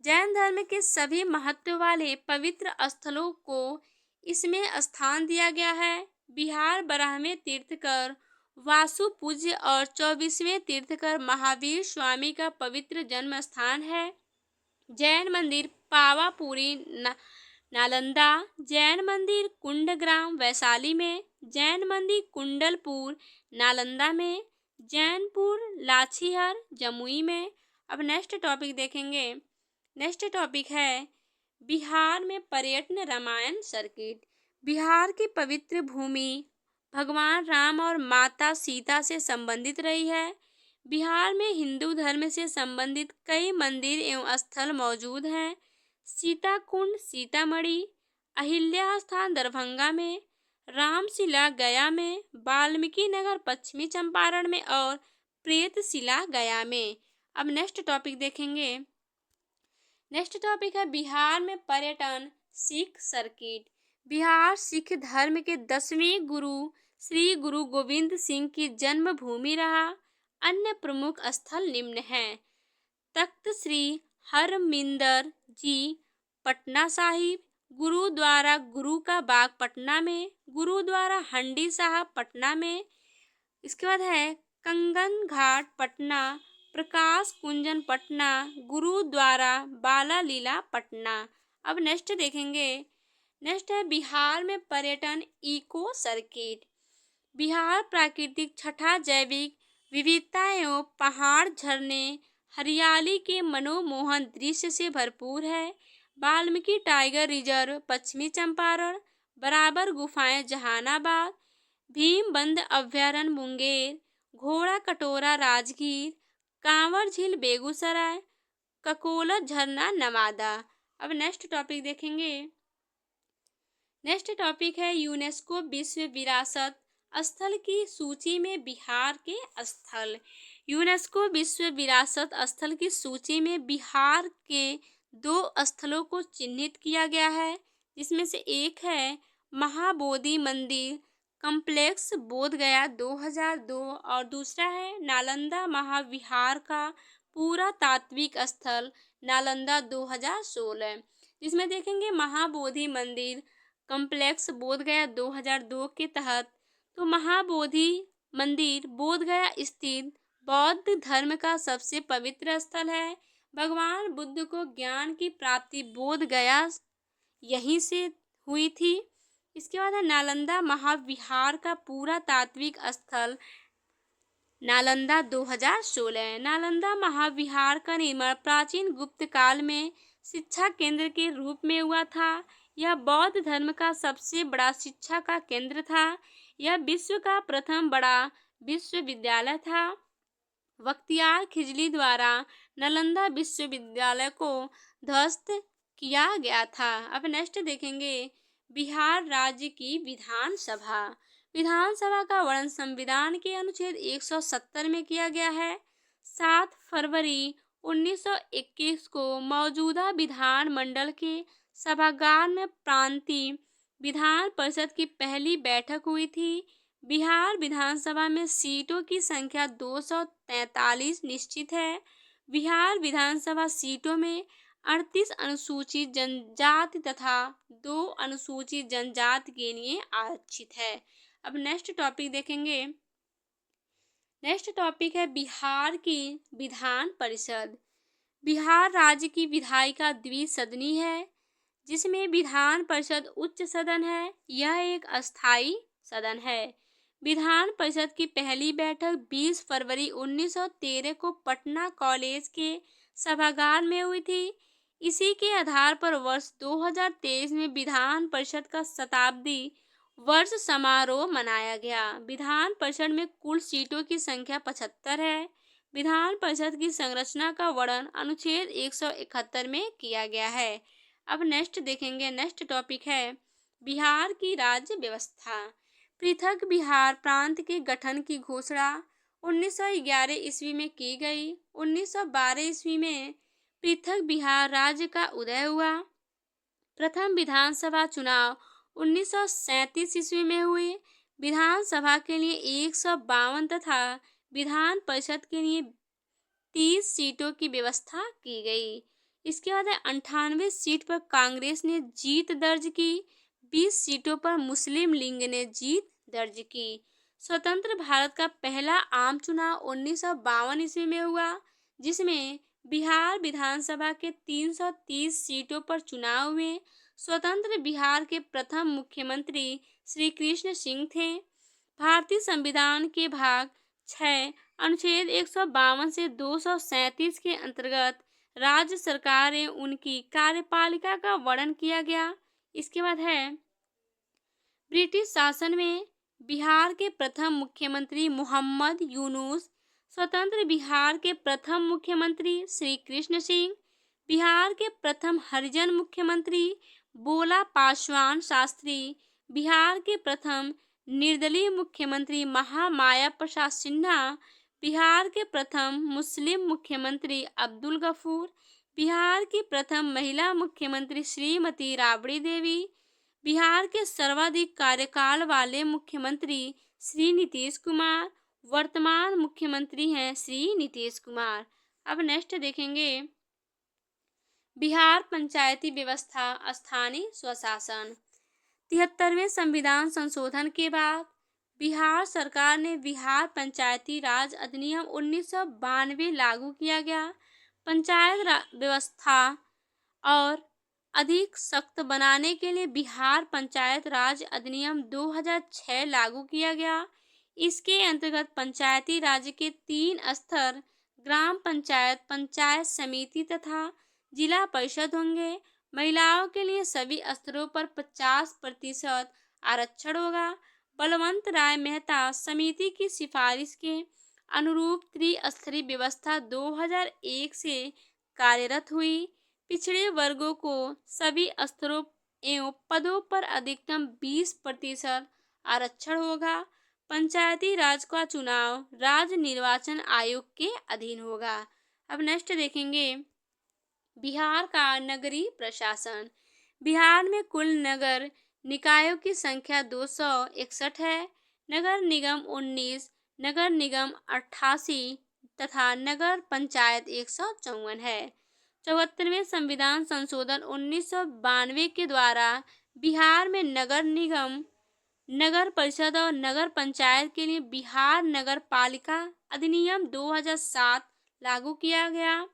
जैन धर्म के सभी महत्व वाले पवित्र स्थलों को इसमें स्थान दिया गया है। बिहार 12वें तीर्थकर वासु पूज्य और 24वें तीर्थकर महावीर स्वामी का पवित्र जन्म स्थान है। जैन मंदिर पावापुरी नालंदा, जैन मंदिर कुंडग्राम वैशाली में, जैन मंदिर कुंडलपुर नालंदा में, जैनपुर लाछीहर जमुई में। अब नेक्स्ट टॉपिक देखेंगे। नेक्स्ट टॉपिक है बिहार में पर्यटन रामायण सर्किट। बिहार की पवित्र भूमि भगवान राम और माता सीता से संबंधित रही है। बिहार में हिंदू धर्म से संबंधित कई मंदिर एवं स्थल मौजूद हैं। सीता कुंड सीतामढ़ी, अहिल्या स्थान दरभंगा में, रामशिला गया में, वाल्मीकि नगर पश्चिमी चंपारण में और प्रेतशिला गया में। अब नेक्स्ट टॉपिक देखेंगे। नेक्स्ट टॉपिक है बिहार में पर्यटन सिख सर्किट। बिहार सिख धर्म के 10वें गुरु श्री गुरु गोविंद सिंह की जन्मभूमि रहा। अन्य प्रमुख स्थल निम्न हैं: तख्त श्री हरमिंदर जी पटना साहिब, गुरुद्वारा गुरु का बाग पटना में, गुरुद्वारा हंडी साहब पटना में। इसके बाद है कंगन घाट पटना, प्रकाश कुंजन पटना, गुरुद्वारा बाला लीला पटना। अब नेक्स्ट देखेंगे। नेक्स्ट है बिहार में पर्यटन इको सर्किट। बिहार प्राकृतिक छठा जैविक विविधता एवं पहाड़ झरने हरियाली के मनोमोहन दृश्य से भरपूर है। वाल्मीकि टाइगर रिजर्व पश्चिमी चंपारण, बराबर गुफाएं जहानाबाद, भीमबंध अभ्यारण्य मुंगेर, घोड़ा कटोरा राजगीर, कांवर झील बेगूसराय, ककोला झरना नवादा। अब नेक्स्ट टॉपिक देखेंगे। नेक्स्ट टॉपिक है यूनेस्को विश्व विरासत स्थल की सूची में बिहार के स्थल। यूनेस्को विश्व विरासत स्थल की सूची में बिहार के 2 स्थलों को चिन्हित किया गया है, जिसमें से एक है महाबोधि मंदिर कम्प्लेक्स बोधगया 2002 और दूसरा है नालंदा महाविहार का पुरातात्विक स्थल नालंदा 2016। जिसमें देखेंगे महाबोधि मंदिर कम्प्लेक्स बोधगया 2002 के तहत तो महाबोधि मंदिर बोधगया स्थित बौद्ध धर्म का सबसे पवित्र स्थल है। भगवान बुद्ध को ज्ञान की प्राप्ति बोध गया यहीं से हुई थी। इसके बाद है नालंदा महाविहार का पूरा तात्विक स्थल नालंदा 2016। नालंदा महाविहार का निर्माण प्राचीन गुप्त काल में शिक्षा केंद्र के रूप में हुआ था। यह बौद्ध धर्म का सबसे बड़ा शिक्षा का केंद्र था। यह विश्व का प्रथम बड़ा विश्वविद्यालय था। बख्तियार खिजली द्वारा नालंदा विश्वविद्यालय को ध्वस्त किया गया था। अब नेक्स्ट देखेंगे बिहार राज्य की विधानसभा। विधानसभा का वर्णन संविधान के अनुच्छेद 170 में किया गया है। 7 फरवरी 1921 को मौजूदा विधान मंडल के सभागार में प्रांतीय विधान परिषद की पहली बैठक हुई थी। बिहार विधानसभा में सीटों की संख्या 243 निश्चित है। बिहार विधानसभा सीटों में 38 अनुसूचित जनजाति तथा 2 अनुसूचित जनजाति के लिए आरक्षित है। अब नेक्स्ट टॉपिक देखेंगे। नेक्स्ट टॉपिक है बिहार की विधान परिषद। बिहार राज्य की विधायिका द्विसदनी है, जिसमें विधान परिषद उच्च सदन है। यह एक अस्थायी सदन है। विधान परिषद की पहली बैठक 20 फरवरी 1913 को पटना कॉलेज के सभागार में हुई थी। इसी के आधार पर वर्ष 2023 में विधान परिषद का शताब्दी वर्ष समारोह मनाया गया। विधान परिषद में कुल सीटों की संख्या 75 है। विधान परिषद की संरचना का वर्णन अनुच्छेद 171 में किया गया है। अब नेक्स्ट देखेंगे। नेक्स्ट टॉपिक है बिहार की राज्य व्यवस्था। पृथक बिहार प्रांत के गठन की घोषणा 1911 ईस्वी में की गई। 1912 ईस्वी में पृथक बिहार राज्य का उदय हुआ। प्रथम विधानसभा चुनाव 1937 ईस्वी में हुए। विधानसभा के लिए 152 तथा विधान परिषद के लिए 30 सीटों की व्यवस्था की गई। इसके बाद 98 सीट पर कांग्रेस ने जीत दर्ज की। 20 सीटों पर मुस्लिम लीग ने जीत दर्ज की। स्वतंत्र भारत का पहला आम चुनाव 1952 ईस्वी में हुआ, जिसमें बिहार विधानसभा के 330 सीटों पर चुनाव हुए। स्वतंत्र बिहार के प्रथम मुख्यमंत्री श्री कृष्ण सिंह थे। भारतीय संविधान के भाग 6 अनुच्छेद 152 से 237 के अंतर्गत राज्य सरकार एवं उनकी कार्यपालिका का वर्णन किया गया। इसके बाद है ब्रिटिश शासन में बिहार के प्रथम मुख्यमंत्री मोहम्मद यूनुस, स्वतंत्र बिहार के प्रथम मुख्यमंत्री श्री कृष्ण सिंह, बिहार के प्रथम हरिजन मुख्यमंत्री बोला पासवान शास्त्री, बिहार के प्रथम निर्दलीय मुख्यमंत्री महामाया प्रसाद सिन्हा, बिहार के प्रथम मुस्लिम मुख्यमंत्री अब्दुल गफूर, बिहार की प्रथम महिला मुख्यमंत्री श्रीमती राबड़ी देवी, बिहार के सर्वाधिक कार्यकाल वाले मुख्यमंत्री श्री नीतीश कुमार, वर्तमान मुख्यमंत्री हैं श्री नीतीश कुमार। अब नेक्स्ट देखेंगे बिहार पंचायती व्यवस्था स्थानीय स्वशासन। 73वें संविधान संशोधन के बाद बिहार सरकार ने बिहार पंचायती राज अधिनियम 1992 लागू किया गया। पंचायत व्यवस्था और अधिक सख्त बनाने के लिए बिहार पंचायत राज अधिनियम 2006 लागू किया गया। इसके अंतर्गत पंचायती राज के 3 स्तर ग्राम पंचायत, पंचायत समिति तथा जिला परिषद होंगे। महिलाओं के लिए सभी स्तरों पर 50% आरक्षण होगा। बलवंत राय मेहता समिति की सिफारिश के अनुरूप त्रिस्तरीय व्यवस्था 2001 से कार्यरत हुई। पिछड़े वर्गों को सभी स्तरों एवं पदों पर अधिकतम 20% आरक्षण होगा। पंचायती राज का चुनाव राज्य निर्वाचन आयोग के अधीन होगा। अब नेक्स्ट देखेंगे बिहार का नगरीय प्रशासन। बिहार में कुल नगर निकायों की संख्या 261 है। नगर निगम 19, नगर निगम 88 तथा नगर पंचायत 154 है। 74वें संविधान संशोधन 1992 के द्वारा बिहार में नगर निगम, नगर परिषद और नगर पंचायत के लिए बिहार नगर पालिका अधिनियम 2007 लागू किया गया।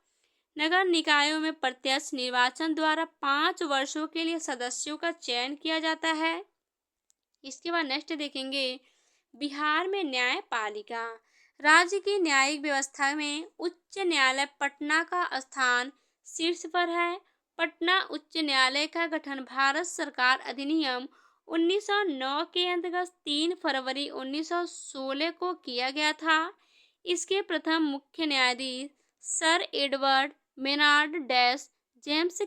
नगर निकायों में प्रत्यक्ष निर्वाचन द्वारा 5 वर्षों के लिए सदस्यों का चयन किया जाता है। इसके बाद नेक्स्ट देखेंगे बिहार में न्यायपालिका। राज्य की न्यायिक व्यवस्था में उच्च न्यायालय पटना का स्थान शीर्ष पर है। पटना उच्च न्यायालय का गठन भारत सरकार अधिनियम 1909 के अंतर्गत 3 फरवरी 1916 को किया गया था। इसके प्रथम मुख्य न्यायाधीश Sir Edward Maynard Des Champs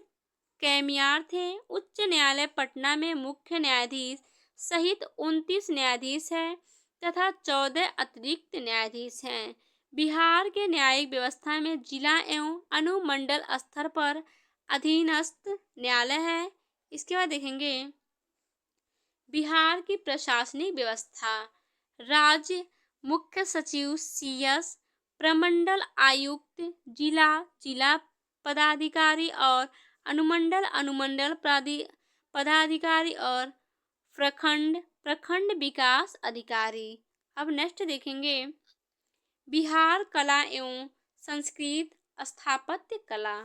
Chamier थे। उच्च न्यायालय पटना में मुख्य न्यायाधीश सहित 29 न्यायाधीश हैं तथा 14 अतिरिक्त न्यायाधीश हैं। बिहार के न्यायिक व्यवस्था में जिला एवं अनुमंडल स्तर पर अधीनस्थ न्यायालय है। इसके बाद देखेंगे बिहार की प्रशासनिक व्यवस्था। राज्य मुख्य सचिव सीएस, प्रमंडल आयुक्त, जिला पदाधिकारी और अनुमंडल पदाधिकारी और प्रखंड विकास अधिकारी। अब नेक्स्ट देखेंगे बिहार कला एवं संस्कृति स्थापत्य कला।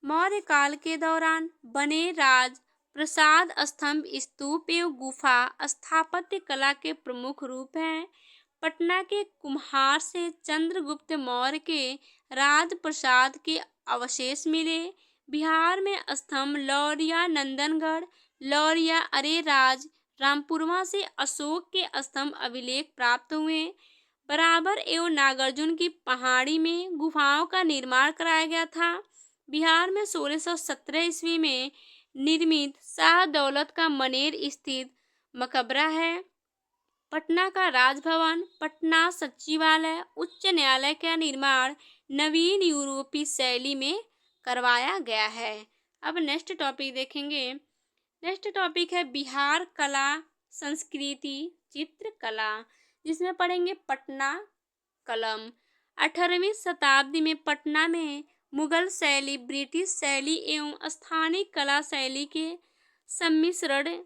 मौर्य काल के दौरान बने राज प्रसाद स्तंभ, स्तूप एवं गुफा स्थापत्य कला के प्रमुख रूप हैं। पटना के कुम्हार से चंद्रगुप्त मौर्य के राजप्रसाद के अवशेष मिले। बिहार में स्तंभ लौरिया नंदनगढ़, लौरिया अरेराज, रामपुरवा से अशोक के स्तंभ अभिलेख प्राप्त हुए। बराबर एवं नागार्जुन की पहाड़ी में गुफाओं का निर्माण कराया गया था। बिहार में 1617 ईस्वी में निर्मित शाह दौलत का मनेर स्थित मकबरा है। पटना का राजभवन, पटना सचिवालय, उच्च न्यायालय का निर्माण नवीन यूरोपीय शैली में करवाया गया है। अब नेक्स्ट टॉपिक देखेंगे। नेक्स्ट टॉपिक है बिहार कला संस्कृति चित्रकला, जिसमें पढ़ेंगे पटना कलम। 18वीं शताब्दी में पटना में मुगल शैली, ब्रिटिश शैली एवं स्थानीय कला शैली के सम्मिश्रण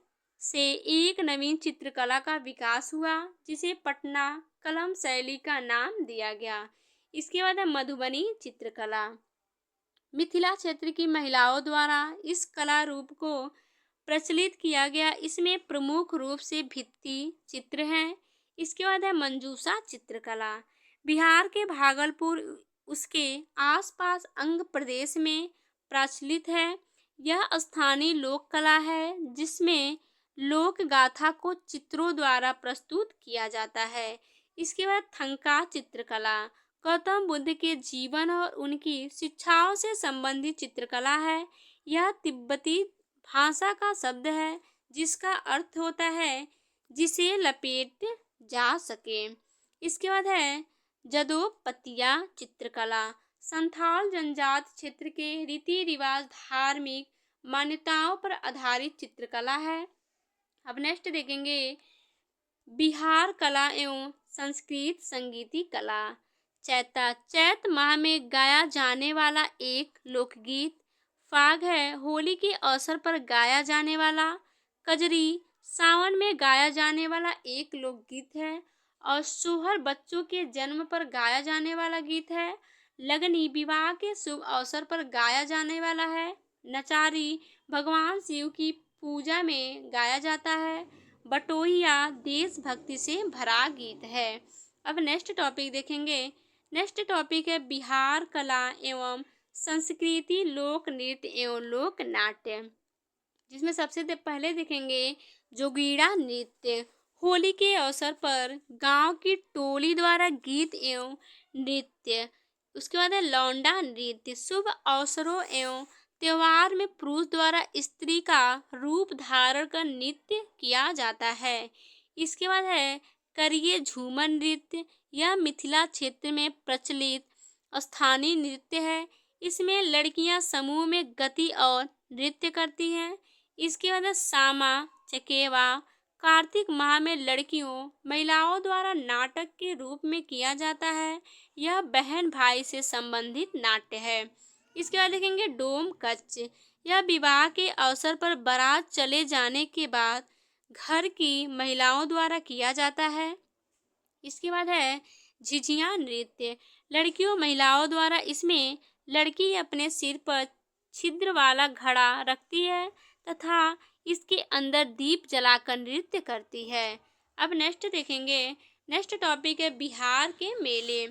से एक नवीन चित्रकला का विकास हुआ, जिसे पटना कलम शैली का नाम दिया गया। इसके बाद है मधुबनी चित्रकला। मिथिला क्षेत्र की महिलाओं द्वारा इस कला रूप को प्रचलित किया गया। इसमें प्रमुख रूप से भित्ति चित्र हैं। इसके बाद है मंजूषा चित्रकला। बिहार के भागलपुर उसके आसपास अंग प्रदेश में प्रचलित है। यह स्थानीय लोक कला है जिसमें लोक गाथा को चित्रों द्वारा प्रस्तुत किया जाता है। इसके बाद थंका चित्रकला गौतम बुद्ध के जीवन और उनकी शिक्षाओं से संबंधित चित्रकला है। यह तिब्बती भाषा का शब्द है जिसका अर्थ होता है जिसे लपेट जा सके। इसके बाद है जदोपतिया चित्रकला। संथाल जनजाति क्षेत्र के रीति रिवाज, धार्मिक मान्यताओं पर आधारित चित्रकला है। अब नेक्स्ट देखेंगे बिहार कला एवं संस्कृत संगीती कला। चैत माह में गाया जाने वाला एक लोकगीत फाग है। होली के अवसर पर गाया जाने वाला कजरी सावन में गाया जाने वाला एक लोकगीत है। और सोहर बच्चों के जन्म पर गाया जाने वाला गीत है। लगनी विवाह के शुभ अवसर पर गाया जाने वाला है। नचारी भगवान शिव की पूजा में गाया जाता है। बटोहिया देशभक्ति से भरा गीत है। अब नेक्स्ट टॉपिक देखेंगे। नेक्स्ट टॉपिक है बिहार कला एवं संस्कृति लोक नृत्य एवं लोक नाट्य, जिसमें सबसे पहले देखेंगे जोगीड़ा नृत्य। होली के अवसर पर गांव की टोली द्वारा गीत एवं नृत्य। उसके बाद है लौंडा नृत्य। शुभ अवसरों एवं त्योहार में पुरुष द्वारा स्त्री का रूप धारण कर नृत्य किया जाता है। इसके बाद है करिए झूमर नृत्य। यह मिथिला क्षेत्र में प्रचलित स्थानीय नृत्य है। इसमें लड़कियां समूह में गति और नृत्य करती हैं। इसके बाद है सामा चकेवा। कार्तिक माह में महिलाओं द्वारा नाटक के रूप में किया जाता है। यह बहन भाई से संबंधित नाट्य है। इसके बाद देखेंगे डोम कच्च। यह विवाह के अवसर पर बारात चले जाने के बाद घर की महिलाओं द्वारा किया जाता है। इसके बाद है झिझिया नृत्य। लड़कियों महिलाओं द्वारा इसमें लड़की अपने सिर पर छिद्र वाला घड़ा रखती है तथा इसके अंदर दीप जलाकर नृत्य करती है। अब नेक्स्ट देखेंगे। नेक्स्ट टॉपिक है बिहार के मेले,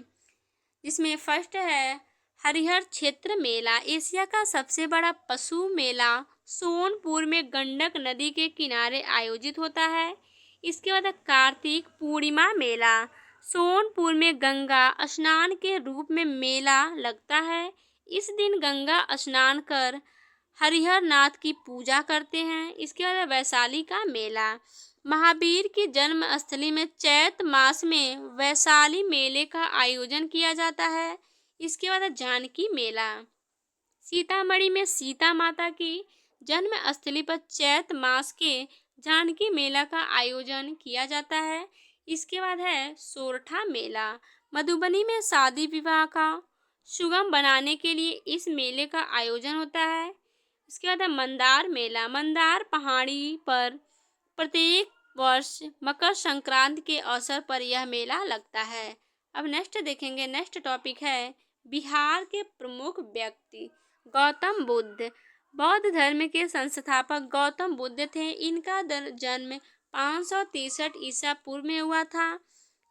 जिसमें फर्स्ट है हरिहर क्षेत्र मेला। एशिया का सबसे बड़ा पशु मेला सोनपुर में गंडक नदी के किनारे आयोजित होता है। इसके बाद कार्तिक पूर्णिमा मेला। सोनपुर में गंगा स्नान के रूप में मेला लगता है। इस दिन गंगा स्नान कर हरिहर नाथ की पूजा करते हैं। इसके बाद वैशाली का मेला। महावीर की जन्म स्थली में चैत मास में वैशाली मेले का आयोजन किया जाता है। इसके बाद जानकी मेला। सीतामढ़ी में सीता माता की जन्म स्थली पर चैत मास के जानकी मेला का आयोजन किया जाता है। इसके बाद है सोरठा मेला। मधुबनी में शादी विवाह का सुगम बनाने के लिए इस मेले का आयोजन होता है। इसके बाद है मंदार मेला। मंदार पहाड़ी पर प्रत्येक वर्ष मकर संक्रांति के अवसर पर यह मेला लगता है। अब नेक्स्ट देखेंगे। नेक्स्ट टॉपिक है बिहार के प्रमुख व्यक्ति। गौतम बुद्ध। बौद्ध धर्म के संस्थापक गौतम बुद्ध थे। इनका जन्म 563 ईसा पूर्व में हुआ था।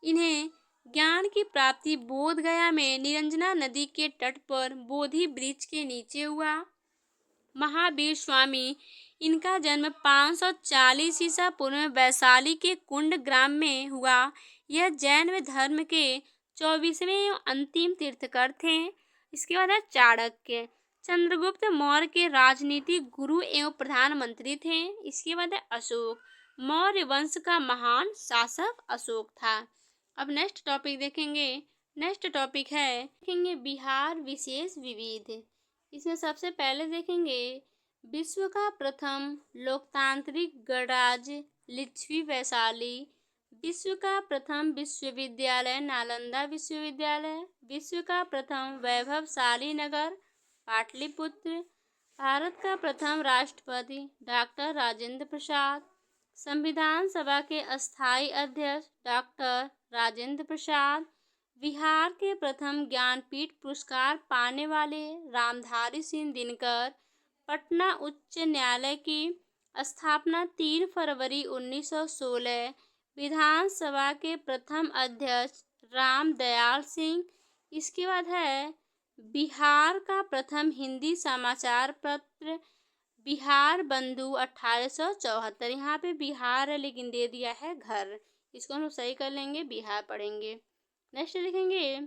इन्हें ज्ञान की प्राप्ति बोध गया में निरंजना नदी के तट पर बोधि वृक्ष के नीचे हुआ। महावीर स्वामी। इनका जन्म 540 ईसा पूर्व में वैशाली के कुंड ग्राम में हुआ। यह जैन धर्म के 24वें एवं अंतिम तीर्थकर थे। इसके बाद है चाणक्य। चंद्रगुप्त मौर्य के राजनीतिक गुरु एवं प्रधानमंत्री थे। इसके बाद है अशोक। मौर्य वंश का महान शासक अशोक था। अब नेक्स्ट टॉपिक देखेंगे। नेक्स्ट टॉपिक है देखेंगे बिहार विशेष विविध। इसमें सबसे पहले देखेंगे विश्व का प्रथम लोकतांत्रिक गणराज्य लिच्छवी वैशाली। विश्व का प्रथम विश्वविद्यालय नालंदा विश्वविद्यालय। विश्व का प्रथम वैभवशाली नगर पाटलिपुत्र। भारत का प्रथम राष्ट्रपति डॉक्टर राजेंद्र प्रसाद। संविधान सभा के अस्थायी अध्यक्ष डॉक्टर राजेंद्र प्रसाद। बिहार के प्रथम ज्ञानपीठ पुरस्कार पाने वाले रामधारी सिंह दिनकर। पटना उच्च न्यायालय की स्थापना 3 फरवरी 1916। विधानसभा के प्रथम अध्यक्ष राम दयाल सिंह। इसके बाद है बिहार का प्रथम हिंदी समाचार पत्र बिहार बंधु 1874। यहाँ पे बिहार है लेकिन दे दिया है घर, इसको हम सही कर लेंगे, बिहार पढ़ेंगे। नेक्स्ट देखेंगे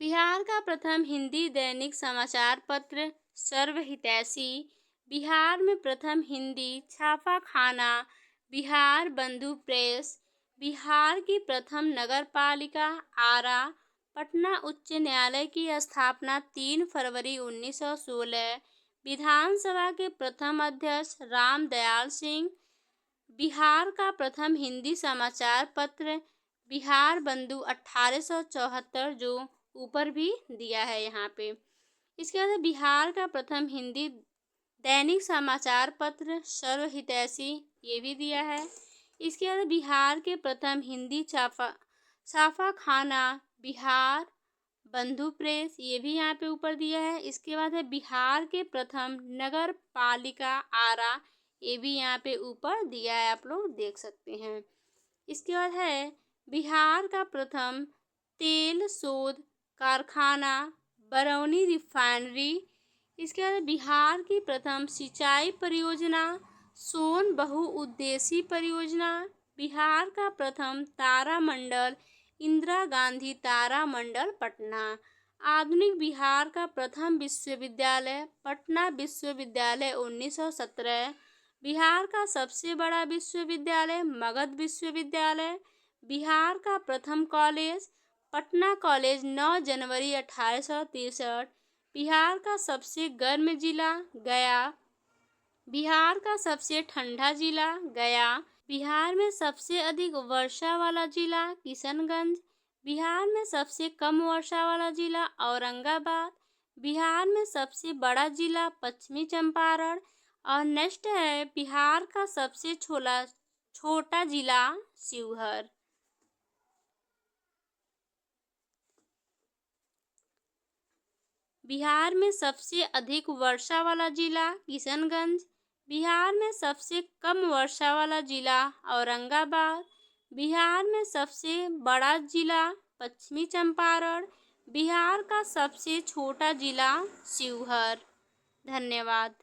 बिहार का प्रथम हिंदी दैनिक समाचार पत्र सर्वहितैषी। बिहार में प्रथम हिंदी छापाखाना बिहार बंधु प्रेस। बिहार की प्रथम नगर पालिका आरा। पटना उच्च न्यायालय की स्थापना 3 फरवरी 1916। विधानसभा के प्रथम अध्यक्ष राम दयाल सिंह। बिहार का प्रथम हिंदी समाचार पत्र बिहार बंधु 1874, जो ऊपर भी दिया है यहाँ पे। इसके बाद बिहार का प्रथम हिंदी दैनिक समाचार पत्र सर्वहितैषी, ये भी दिया है। इसके बाद बिहार के प्रथम हिंदी छापाखाना बिहार बंधु प्रेस, ये भी यहाँ पे ऊपर दिया है। इसके बाद है बिहार के प्रथम नगर पालिका आरा, ये भी यहाँ पे ऊपर दिया है, आप लोग देख सकते हैं। इसके बाद है बिहार का प्रथम तेल शोध कारखाना बरौनी रिफाइनरी। इसके बाद बिहार की प्रथम सिंचाई परियोजना सोन बहुउद्देशीय परियोजना। बिहार का प्रथम तारामंडल इंदिरा गांधी तारामंडल पटना। आधुनिक बिहार का प्रथम विश्वविद्यालय पटना विश्वविद्यालय 1917। बिहार का सबसे बड़ा विश्वविद्यालय मगध विश्वविद्यालय। बिहार का प्रथम कॉलेज पटना कॉलेज 9 जनवरी 1863। बिहार का सबसे गर्म जिला गया। बिहार का सबसे ठंडा जिला गया। बिहार में सबसे अधिक वर्षा वाला जिला किशनगंज। बिहार में सबसे कम वर्षा वाला जिला औरंगाबाद। बिहार में सबसे बड़ा जिला पश्चिमी चंपारण। और नेक्स्ट है बिहार का सबसे छोटा जिला शिवहर। बिहार में सबसे अधिक वर्षा वाला जिला किशनगंज। बिहार में सबसे कम वर्षा वाला जिला औरंगाबाद। बिहार में सबसे बड़ा जिला पश्चिमी चंपारण। बिहार का सबसे छोटा जिला शिवहर। धन्यवाद।